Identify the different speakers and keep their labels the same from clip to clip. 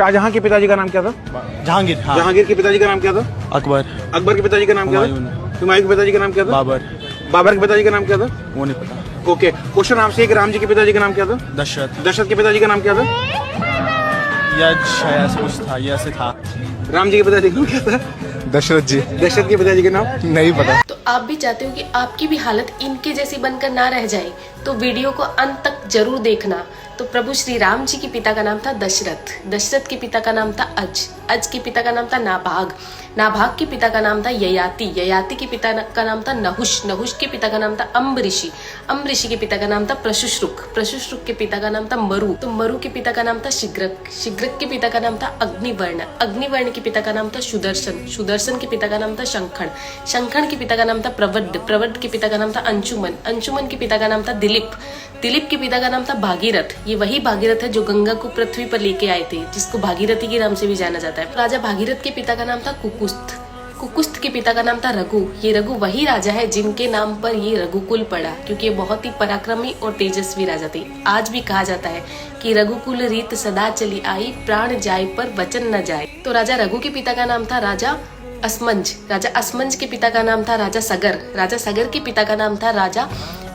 Speaker 1: शाहजहां के पिताजी का नाम क्या था?
Speaker 2: जहांगीर। हाँ।
Speaker 1: जहांगीर के पिताजी का नाम क्या था?
Speaker 2: अकबर।
Speaker 1: अकबर के पिताजी का नाम क्या था? हुमायूं के पिताजी का नाम क्या था?
Speaker 2: बाबर।
Speaker 1: बाबर के पिताजी का नाम क्या था?
Speaker 2: वो नहीं पता।
Speaker 1: ओके, क्वेश्चन आपसे एक, राम जी के पिताजी का नाम क्या था?
Speaker 2: दशरथ।
Speaker 1: दशरथ के पिताजी का नाम क्या था?
Speaker 2: यश ऐसा कुछ था, ये ऐसे था।
Speaker 1: राम जी के पिताजी का नाम क्या था?
Speaker 2: दशरथ जी।
Speaker 1: दशरथ के पिताजी का नाम
Speaker 2: नहीं पता।
Speaker 3: तो आप भी चाहते हो कि आपकी भी हालत इनके जैसी बनकर ना रह जाए, तो वीडियो को अंत तक जरूर देखना। तो प्रभु श्री राम जी के पिता का नाम था दशरथ, दशरथ के पिता का नाम था अज के पिता का नाम था नाभाग, नाभाग के पिता का नाम था ययाति, ययाति के पिता का नाम था नहुष, नहुष के पिता का नाम था अम्बऋषि, अम्बऋषि के पिता का नाम था प्रशुश्रुक, प्रशुश्रुक के पिता का नाम था मरु, तो मरु के पिता का नाम था शिग्रक, शिग्रक के पिता का नाम था अग्निवर्ण, अग्निवर्ण के पिता का नाम था सुदर्शन, सुदर्शन के पिता का नाम था शंखण, शंखण के पिता का नाम था प्रवड्ड, प्रवड्ड के पिता का नाम था अंशुमन, अंशुमन के पिता का नाम था दिलीप, दिलीप के पिता का नाम था भागीरथ, ये वही भागीरथ है जो गंगा को पृथ्वी पर लेके आए थे, जिसको भागीरथी के नाम से भी जाना जाता है। राजा भागीरथ के पिता का नाम था कुकुस्थ, कुकुस्थ के पिता का नाम था रघु, ये रघु वही राजा है जिनके नाम पर ये रघुकुल पड़ा, क्योंकि ये बहुत ही पराक्रमी और तेजस्वी राजा थे। आज भी कहा जाता है कि रघुकुल रीत सदा चली आई, प्राण जाए पर वचन न जाए। तो राजा रघु के पिता का नाम था राजा असमंज, राजा असमंज के पिता का नाम था राजा सगर, राजा सगर के पिता का नाम था राजा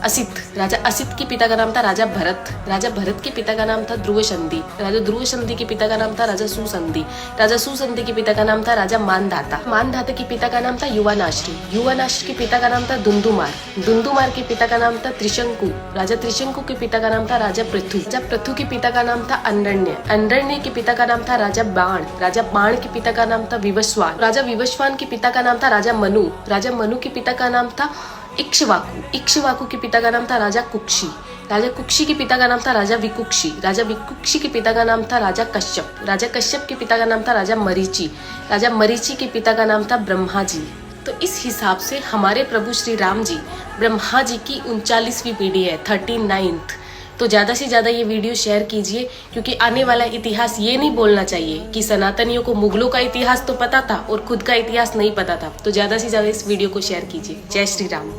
Speaker 3: असित, राजा असित के पिता का नाम था राजा भरत, राजा भरत के पिता का नाम था ध्रुव संधि, राजा ध्रुव संधि के पिता का नाम था राजा सुसंधि, राजा सुसंधि के पिता का नाम था राजा मानधाता, मानधाता के पिता का नाम था युवानाश्री, युवानाश्री के पिता का नाम था दुंदुमार, दुंदुमार के पिता का नाम था त्रिशंकु, राजा त्रिशंकु के पिता का नाम था राजा पृथु, राजा पृथु के पिता का नाम था अंडरण्य, अंडरण्य के पिता का नाम था राजा बाण, राजा बाण के पिता का नाम था विवस्वान, राजा विवस्वान के पिता का नाम था राजा मनु, राजा मनु के पिता का नाम था इक्ष्वाकु, इक्ष्वाकु के पिता का नाम था राजा कुक्षी, राजा कुक्षी के पिता का नाम था राजा विकुक्षी, राजा विकुक्षी के पिता का नाम था राजा कश्यप, राजा कश्यप के पिता का नाम था राजा मरीचि, राजा मरीचि के पिता का नाम था ब्रह्मा जी। तो इस हिसाब से हमारे प्रभु श्री राम जी ब्रह्मा जी की 39वीं पीढ़ी है, 39th। तो ज़्यादा से ज़्यादा ये वीडियो शेयर कीजिए, क्योंकि आने वाला इतिहास ये नहीं बोलना चाहिए कि सनातनियों को मुगलों का इतिहास तो पता था और खुद का इतिहास नहीं पता था। तो ज़्यादा से ज़्यादा इस वीडियो को शेयर कीजिए। जय श्री राम।